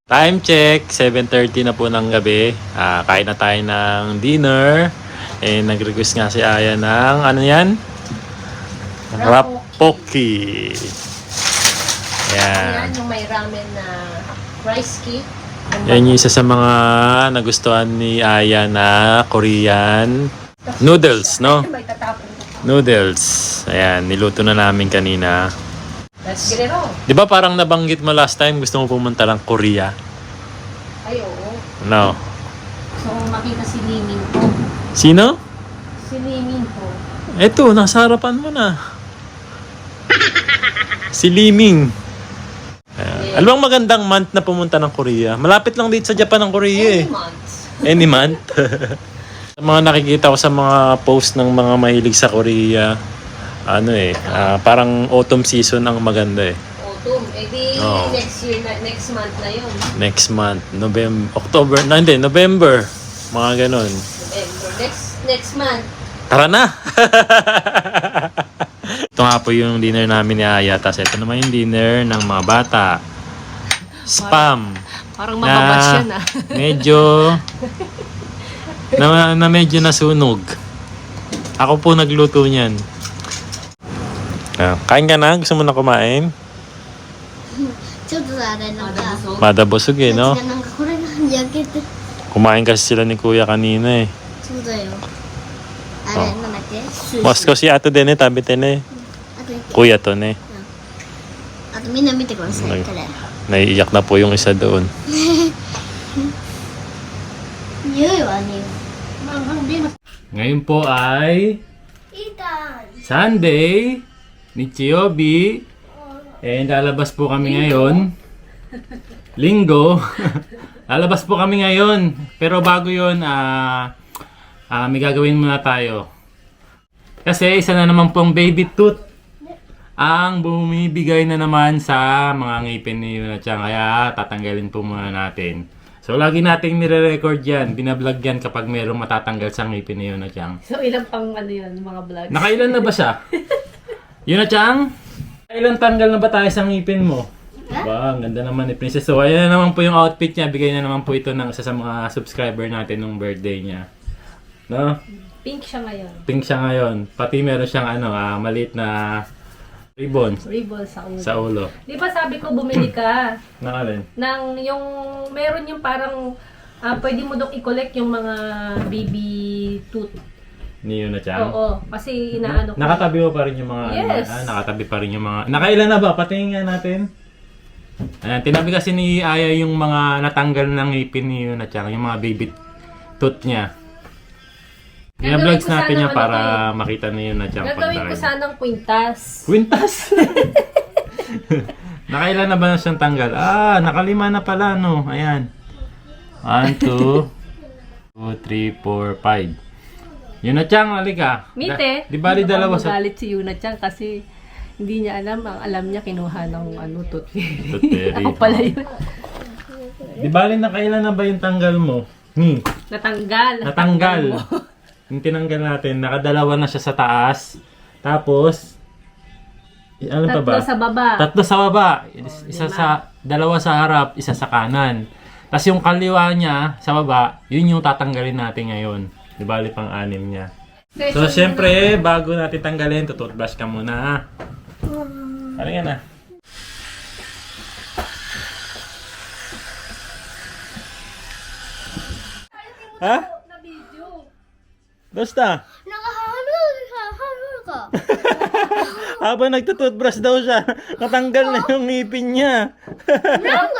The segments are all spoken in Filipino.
Time check, 7:30 na po ng gabi. Kain na tayo ng dinner. Nag-request nga si Aya ng ano yan? Rapoki. Ayan, Yan. yung may ramen na rice cake. Yan yung isa sa mga nagustuhan ni Aya na Korean noodles, no? May tatapon. Noodles. Ayan, niluto na namin kanina. Let's get it on. Di ba parang nabanggit mo last time gusto mo pumunta lang Korea? Ay, oo. No. So, makita si Liming po. Sino? Si Liming po. Eto, nasa harapan mo na. Si Liming. Alam bang magandang month na pumunta ng Korea? Malapit lang dito sa Japan ng Korea eh. Any months. Any month. Sa mga nakikita ko sa mga post ng mga mahilig sa Korea, parang autumn season ang maganda eh. Autumn. Eh di, Oo. next month na yun. Next month, November. Mga ganon. November. Next month. Tara na! Ito nga po yung dinner namin ni Aya. Tapos ito naman yung dinner ng mga bata. Spam. Parang mababash yan ah. Medyo nasunog. Ako po nagluto niyan. Kain ka na? Gusto mo na kumain? ちょっとあれなんか Madabusog eh, no? なんかこれが焼けて Kumain kasi sila ni Kuya kanina eh. そうだよあれなんだっけスー Mosko si Ato din eh, tabi din eh. あと一個 Kuya to eh. あとみんな見てくださいこれ Naiiyak na po yung isa doon. 匂いはね Ngayon po ay いいた Sunday, Nichiyobi, lalabas po kami ngayon. Linggo. Lalabas po kami ngayon. Pero bago yun, may gagawin muna tayo. Kasi isa na naman pong baby tooth ang bumibigay na naman sa mga ngipin ni Yuna-chan. Kaya tatanggalin po muna natin. So lagi nating nire-record yan. Binablog yan kapag mayroong matatanggal sa ngipin ni Yuna-chan. So, ilang pang yun, mga vlogs? Nakailan na ba siya? Yuna-chan? Ilang tanggal na ba tayo sa ngipin mo? Ba, ang ganda naman ni Princess. So, ayan na naman po yung outfit niya. Bigay na naman po ito ng isa sa mga subscriber natin nung birthday niya. No? Pink siya ngayon. Pink siya ngayon. Pati meron siyang maliit na ribbons Ribbon sa ulo. sa ulo. Di ba sabi ko bumili ka Nakalin? ng yung, meron yung parang, pwede mo dong i-collect yung mga baby tooth. Ni Yuna-chan? Oo, kasi inaano ko. Nakatabi mo pa rin yung mga Yes. nakatabi pa rin yung mga nakailan na ba? Patingin nga natin. Ayan, tinabi kasi ni Aya yung mga natanggal ng ngipin ni Yuna-chan, yung mga baby tooth niya. Bina-vlogs Gagawin ko natin sana yan para ano makita ni Yuna-chan Gagawin ko sanang kwintas. Quintas! Nakailan na ba na siyang tanggal? Nakalima na pala, no? Ayan. 1, 2, 3, 4, 5. Yuna-chan, halika. Mite, Di bali dalawa sa magalit si Yuna-chan kasi hindi niya alam. Ang alam niya kinuha ng tooth fairy. Tooth fairy. Ako pala yun. Di bali nakailan na ba yung tanggal mo? Natanggal. Natanggal. mo. Yung tinanggal natin, nakadalawa na siya sa taas. Tapos, ano pa ba? Tatlo sa baba. Tatlo sa baba. Dalawa sa harap, isa sa kanan. Tapos yung kaliwa niya sa baba, yun yung tatanggalin natin ngayon. Di bali pang 6 niya. So, syempre, bago natin tanggalin, tututbrush ka muna ha. Ano yan ah? Ha? Basta. なんか歯磨き Habang nagtututbrush daw siya, natanggal na yung ngipin niya. ラッ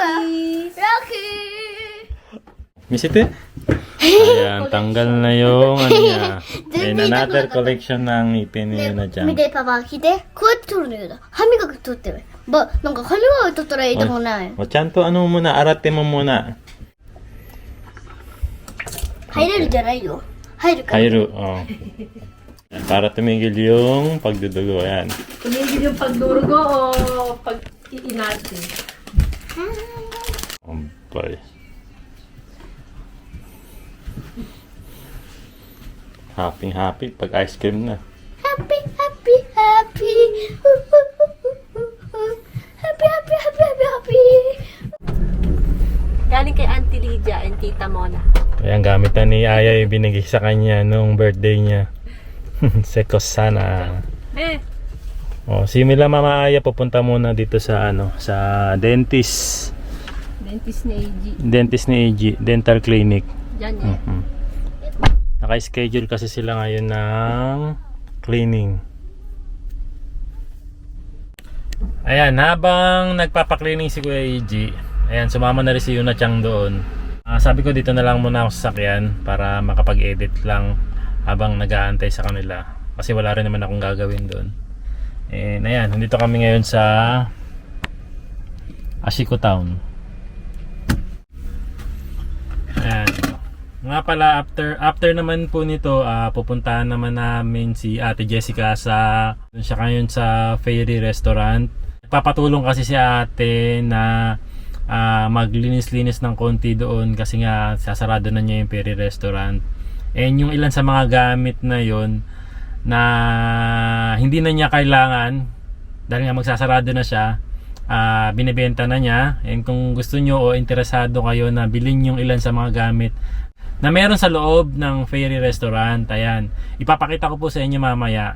キー Misite? Ayan, tanggal na yung ano niya. And another collection ng ngipin ni Yuna-chan. 見てパパ来てこうやって取るんだけど歯磨き取ってるなんか歯磨き取ったら痛くない O,ちゃんとano muna, arate mo muna. 入れるじゃないよ入るから Hayro, oh. Para tumigil yung pagdudugo. Ayan. Tumigil yung pagdurugo o pag-iinatin. Boy. Happy pag ice cream na. happy happy happy happy happy happy happy Galing kay Auntie Lydia and Tita Mona. Ayan, gamit na ni Aya yung binigay sa kanya nung birthday niya. Sekos sana. Oh, si Mila Mama Aya pupunta muna dito sa sa dentist. Dentist ni AG. Dentist ni AG, dental clinic. Diyan yan. Naka-schedule kasi sila ngayon ng cleaning. Ayan, habang nagpapa-cleaning si Kuya AG, ayan, sumama na rin si Yuna Chang doon. Sabi ko dito na lang muna ako sa sakyan para makapag-edit lang habang nag-aantay sa kanila. Kasi wala rin naman akong gagawin doon. And ayan, nandito kami ngayon sa Ashiko Town. Ayan. Nga pala, after naman po nito, pupuntahan naman namin si Ate Jessica doon siya ngayon sa Fairy Restaurant. Papatulong kasi si ate na maglinis-linis ng konti doon kasi nga sasarado na niya yung Fairy Restaurant. And yung ilan sa mga gamit na yon na hindi na niya kailangan dahil nga magsasarado na siya, binibenta na niya. And kung gusto nyo o interesado kayo na bilhin yung ilan sa mga gamit na meron sa loob ng Fairy Restaurant, ayan, ipapakita ko po sa inyo mamaya.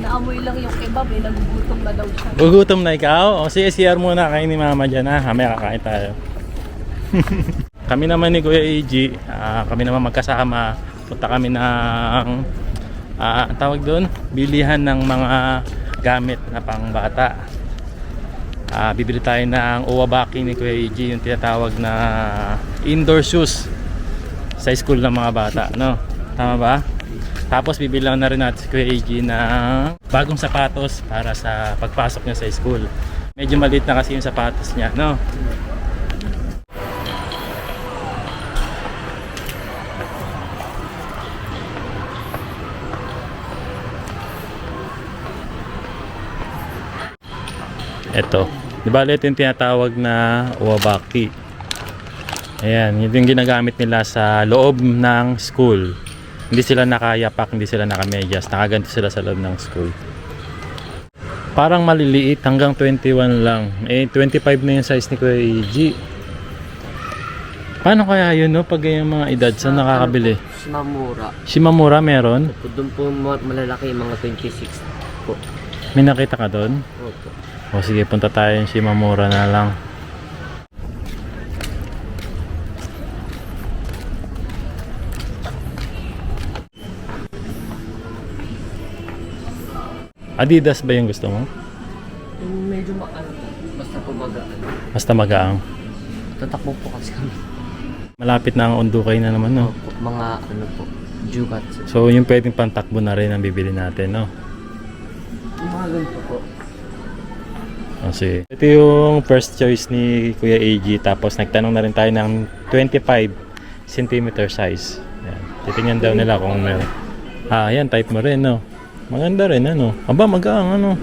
Naamoy lang yung kebab nagugutom na daw siya. Gugutom na ikaw? O sige, CR muna kain ni Mama dyan ha. Mamaya kakain tayo. Kami naman ni Kuya AG, kami naman magkasama. Punta kami ng ang tawag doon, bilihan ng mga gamit na pang bata. Bibili tayo ng Uwabaki ni Kuya AG, yung tinatawag na indoor shoes sa school ng mga bata, no? Tama ba? Tapos bibilang na rin natin si Kuya AG ng bagong sapatos para sa pagpasok niya sa school. Medyo maliit na kasi yung sapatos niya, no? Ito. Di ba ito yung tinatawag na Uwabaki? Ayan, yun yung ginagamit nila sa loob ng school. Hindi sila nakayapak, hindi sila nakamedyas. Nakaganti sila sa loob ng school. Parang maliliit, hanggang 21 lang. 25 na yung size ni Kuya AG. Paano kaya yun, no? Pag yung mga edad, saan nakakabili? Shimamura. Shimamura meron? Doon po malalaki yung mga 26 po. May nakita ka doon? Opo. O sige, punta tayo yung Shimamura na lang. Adidas ba yung gusto mo? Yung medyo maano po. Basta po magaan. Basta magaang. Tatakbo po kasi kami. Malapit na ang Undukay na naman, no? Opo, mga ano po. Jugat. So yung pwedeng pantakbo na rin ang bibili natin, no? Yung mga ganito po. Kasi ito yung first choice ni Kuya AG. Tapos nagtanong na rin tayo ng 25 cm size. Yan. Titingnan daw nila kung meron. Yan, type mo rin, no? Maganda rin, ano? Aba, magaang, ano?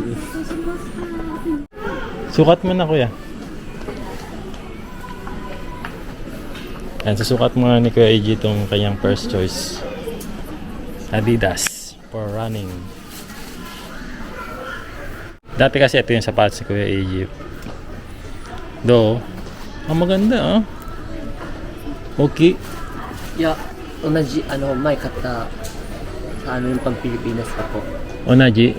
Sukat mo na, Kuya. Yan, susukat mo na ni Kuya AG itong kanyang first choice. Adidas for running. Dati kasi ito yung sapatos ni Kuya AG. Maganda, ah. Okay. Yeah, onaji, may kata sa ano yung pang-Pilipinas ka po. Onaji,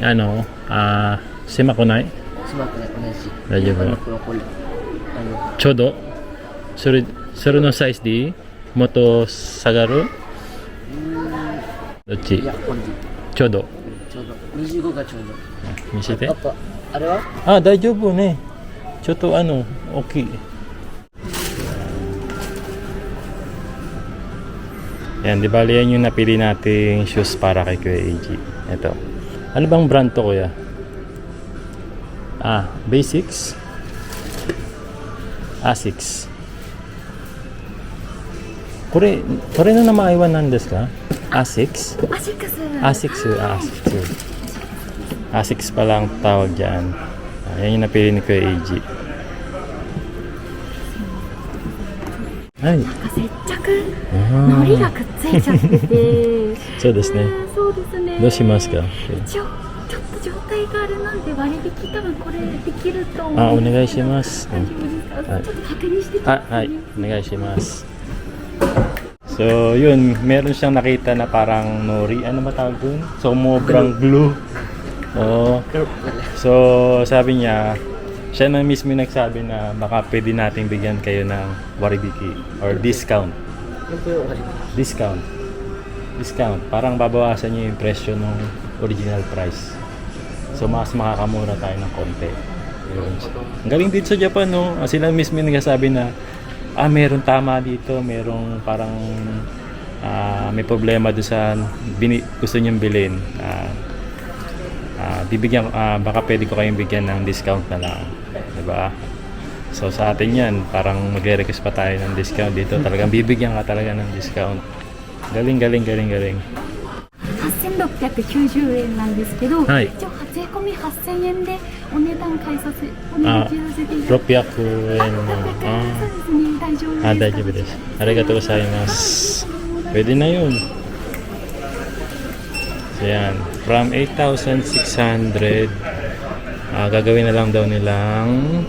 Simakunai. Sumakala, onaji. Radyo po. Ano po yung kulay? Ano? Chodo. Suru no size di moto sagaru. Dochi. Yeah, kondi. Chodo. ちょうど25がちょうど。見せて。あとあれは？大丈夫ね。ちょっと大きい。Yan, di bali yan yung napili nating shoes para kay Kuya AG. Ito. Ano bang brand to, Kuya? Basics. Asics. Kore no namae wa nan desu ka? Asics? Asics. Asics pa lang tawag dyan. Yan yung napili ni Kuya AG. Ay. 接着のりがくっついちゃっててそうですね。そうですねどうしますか？一応ちょっと状態があれなんで割引多分これできると思う。あ、お願いします。大丈夫ですか？はいちょっと確認してAh, ay, nagayashimasu. So, yun, meron siyang nakita na parang nori. Ano ba tawag dun? Somobrang glue. Oo. So, sabi niya, siya na mismo yung nagsabi na baka pwede nating bigyan kayo ng waribiki or discount. Yan po yung Discount. Discount. Parang babawasan niya yung presyo ng original price. So, mas makakamura tayo ng konti. Yun. Ang galing dito sa Japan, no? Sila mismo yung nagsasabi na meron tama dito, merong parang may problema doon sa gusto niyong bilhin. Bibigyan, baka pwede ko kayong bigyan ng discount na lang. Diba? So sa atin yan, parang magre-request pa tayo ng discount dito. Talagang bibigyan ka talaga ng discount. Galing. 8690円なんですけど、はい一応税込み8000円でお値段変えさせお値段切らせていただき600 円の。そうですね、大丈夫です。大丈夫です。Arigatou gozaimasu. Pwede na yun. So yan, from 8,600, gagawin na lang daw nilang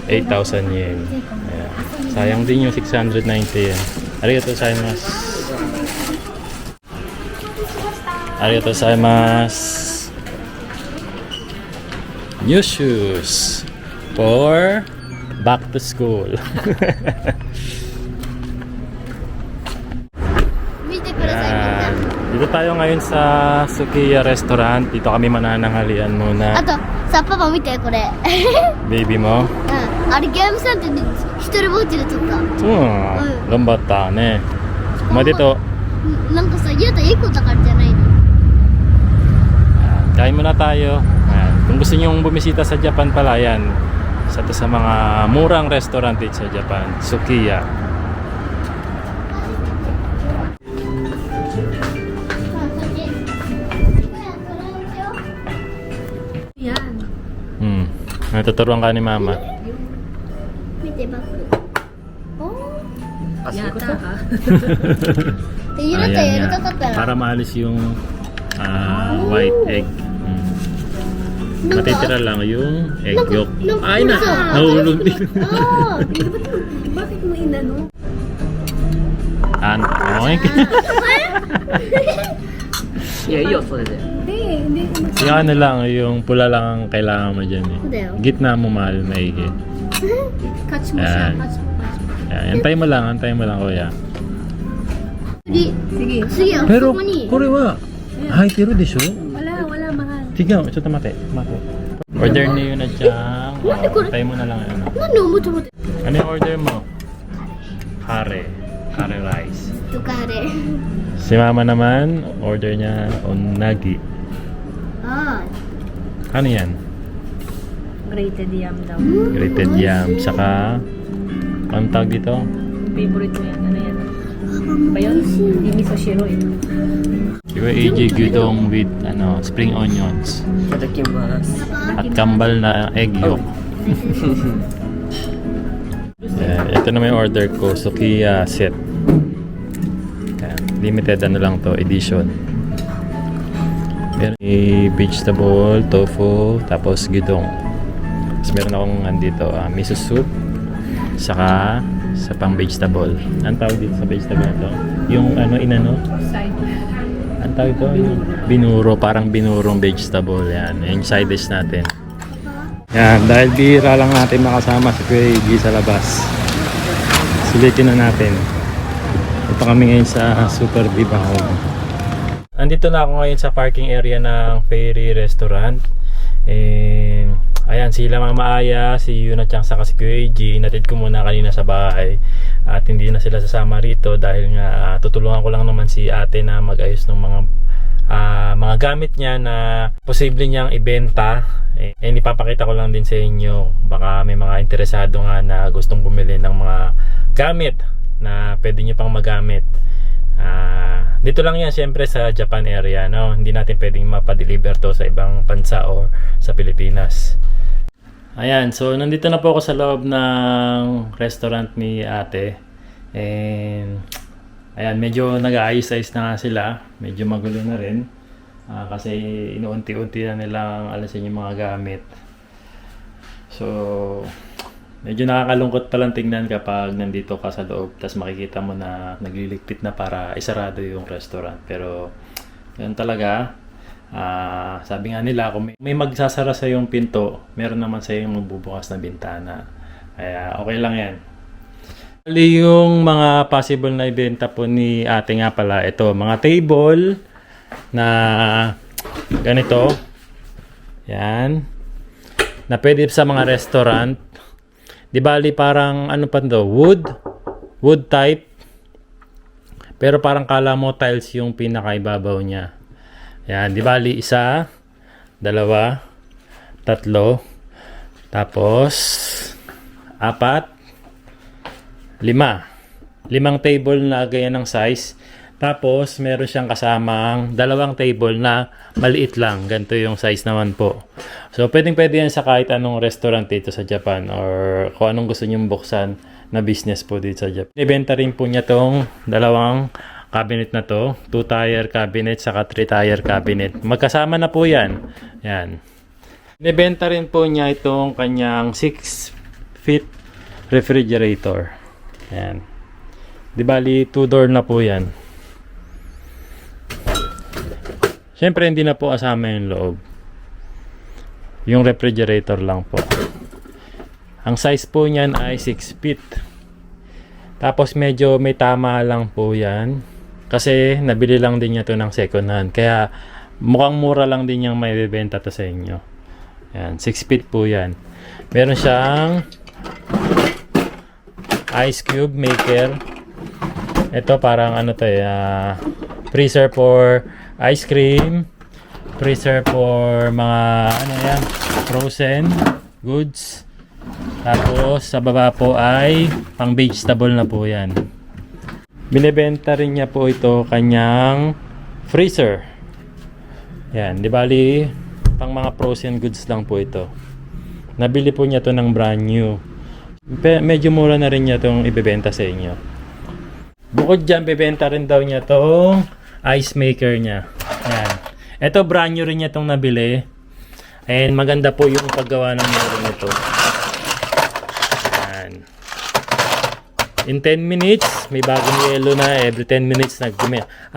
8,000 yen. Ayan. Sayang din yung 690 yen. Arigatou gozaimasu. Arigatou gozaimasu. New shoes for back to school. 見てください、みんな。 Yan. Dito tayo ngayon sa Sukiya Restaurant. Dito kami manananghalian あ muna. と、さ、パパ見て、これ。 Baby mo? うん。あれ、ゲームさんって一人ぼっちで撮った。 頑張ったね。Ma dito, なんかさ、ゆうたいい子だからじゃないの。 kain muna tayo. Ayan. Kung gusto nyo bumisita sa Japan pala, yan. Isa to sa mga murang restaurant dito sa Japan. Sukiya. Yan. Natuturuan ka ni Mama. 見て、バッグ。おー。 Yata ha. で、ゆうたやりたかったら。 Para maalis yung white egg. Matitira lang yung egg yolk. Ay na! Nahulog din. Ah, Bakit mo inano? Okay. いや、いいよ、それで。 Hindi ko Yung ano lang, yung pula lang ang kailangan mo dyan eh. Hindi. Gitna mo mahal, maigi. catch mo siya. Yan. Catch mo. Yan, antay mo lang kuya. 次、 Sige. 次はそこに。これは入ってるでしょ? Wala, mahal. Sige,ちょっと待って. Order niyo na dyan. Bakit ko- Antay mo na lang ano. なんで思ってもって。 Ano yung order mo? Kare rice. とかあれ。 Si Mama naman, order niya unagi. あ Ano yan? Grated yam daw. Grated yam. Saka, anong tawag dito? Favorite mo yan. Ano yan? Ba yun? Yung miso shiro eh. Yung AJ Gyudong with spring onions. いただきます。 At kambal na egg yolk. Ito na may order ko, Sukiya set. Ayan, limited lang to, edition. Meron vegetable, tofu, tapos gyudong. Tapos meron akong andito, miso soup, saka sa pang vegetable. Ang tawag dito sa vegetable na to? Yung inano? Side. Ang tawag ito? Yung binuro, parang binurong vegetable. Yan, yung side dish natin. Yan, dahil bihira lang natin makasama si Kuya Iggy sa labas. Sulitin na natin. Ito kami ngayon sa Super Viva Home. Andito na ako ngayon sa parking area ng Fairy Restaurant. And ayan, sila Mama Aya, si Yuna-chan saka si Kuya Iggy. Inatid ko muna kanina sa bahay. At hindi na sila sasama rito dahil nga tutulungan ko lang naman si ate na mag-ayos ng mga gamit niya na posible niyang ibenta. Ipapakita ko lang din sa inyo, baka may mga interesado nga na gustong bumili ng mga gamit na pwede niyo pang magamit. Dito lang yan syempre sa Japan area, no? Hindi natin pwedeng mapadeliver to sa ibang bansa or sa Pilipinas. Ayan, so nandito na po ako sa loob ng restaurant ni ate. And ayan, medyo nag-aayos-ayos na nga sila. Medyo magulo na rin. Kasi inuunti-unti na nilang alisin yung mga gamit. So, medyo nakakalungkot palang tingnan kapag nandito ka sa loob tapos makikita mo na nagliligpit na para isarado yung restaurant. Pero, yun talaga. Sabi nga nila, kung may magsasara sa yung pinto, meron naman sa yung magbubukas na bintana. Kaya okay lang yan. Yung mga possible na ibenta po ni ate nga pala, ito, mga table na ganito. Yan. Na pwede sa mga restaurant. Di bali parang ano pa to? Wood type. Pero parang kala mo tiles yung pinakaibabaw niya. Yan, di bali isa, dalawa, tatlo, tapos apat, limang table na ganyan ng size. Tapos meron siyang kasamang dalawang table na maliit lang, ganito yung size naman po. So pwede yan sa kahit anong restaurant dito sa Japan or kung anong gusto niyong buksan na business po dito sa Japan. Ibenta rin po niya tong dalawang cabinet na to, 2-tier cabinet saka 3-tier cabinet. Magkasama na po yan. Yan. Nibenta rin po niya itong kanyang 6-feet refrigerator. Yan. Di bali 2-door na po yan. Siyempre hindi na po kasama yung loob. Yung refrigerator lang po. Ang size po niyan ay 6 feet. Tapos medyo may tama lang po yan. Kasi nabili lang din niya to ng second hand. Kaya mukhang mura lang din niyang may bibenta to sa inyo. Yan, 6 feet po yan. Meron siyang ice cube maker. Ito parang ano to freezer for ice cream. Freezer for mga ano yan, frozen goods. Tapos sa baba po ay pang vegetable na po yan. Binibenta rin niya po ito kanyang freezer. Yan, di bali pang mga frozen goods lang po ito. Nabili po niya to ng brand new. Medyo mura na rin niya itong ibebenta sa inyo. Bukod dyan, bibenta rin daw niya tong ice maker niya. Yan. Ito brand new rin niya itong nabili. And maganda po yung paggawa ng meron nito. Yan. In 10 minutes, may bagong yelo na. Every 10 minutes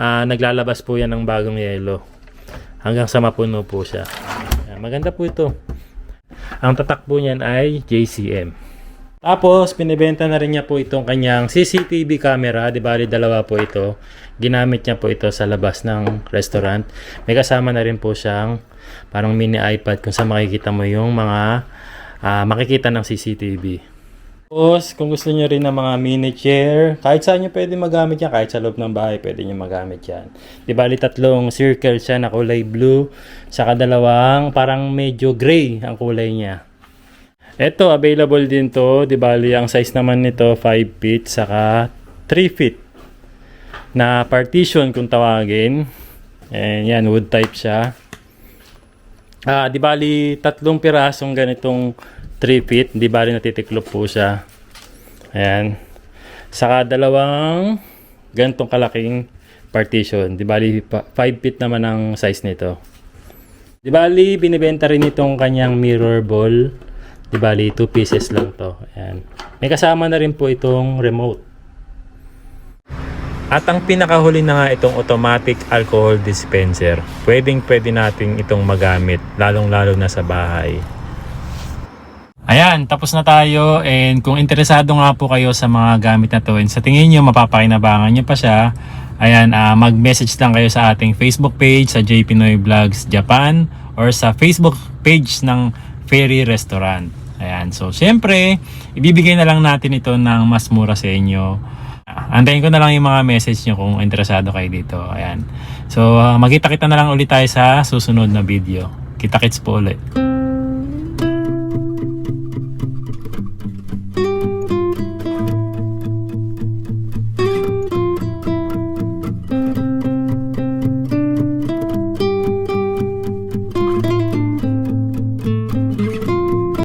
naglalabas po yan ng bagong yelo. Hanggang sa mapuno po siya. Yan, maganda po ito. Ang tatak po niyan ay JCM. Tapos, pinibenta na rin niya po itong kanyang CCTV camera. Di bali, dalawa po ito. Ginamit niya po ito sa labas ng restaurant. May kasama na rin po siyang parang mini iPad kung saan makikita mo yung mga makikita ng CCTV. Tapos, kung gusto niyo rin ng mga mini chair, kahit saan niyo pwede magamit yan, kahit sa loob ng bahay pwede niyo magamit yan. Di bali, 3 circle siya na kulay blue, saka 2 parang medyo gray ang kulay niya. Ito, available din to. Di bali, ang size naman nito 5 feet, saka 3 feet na partition kung tawagin. And yan, wood type siya. Di bali, 3 pirasong ganitong 3 feet, di bali natitiklop po siya. Ayan. Saka 2 ganitong kalaking partition. Di bali 5 feet naman ang size nito. Di bali binibenta rin itong kanyang mirror ball. Di bali 2 pieces lang to. Ayan. May kasama na rin po itong remote. At ang pinakahuli na nga itong automatic alcohol dispenser. Pwede natin itong magamit, lalong-lalo na sa bahay. Ayan, tapos na tayo, and kung interesado nga po kayo sa mga gamit na to and sa tingin nyo mapapakinabangan nyo pa siya, ayan, mag-message lang kayo sa ating Facebook page sa J Pinoy Vlogs Japan or sa Facebook page ng Fairy Restaurant. Ayan, so syempre, ibibigay na lang natin ito ng mas mura sa inyo. Antayin ko na lang yung mga message nyo kung interesado kayo dito. Ayan, so magkita-kita na lang ulit tayo sa susunod na video. Kita-kits po ulit.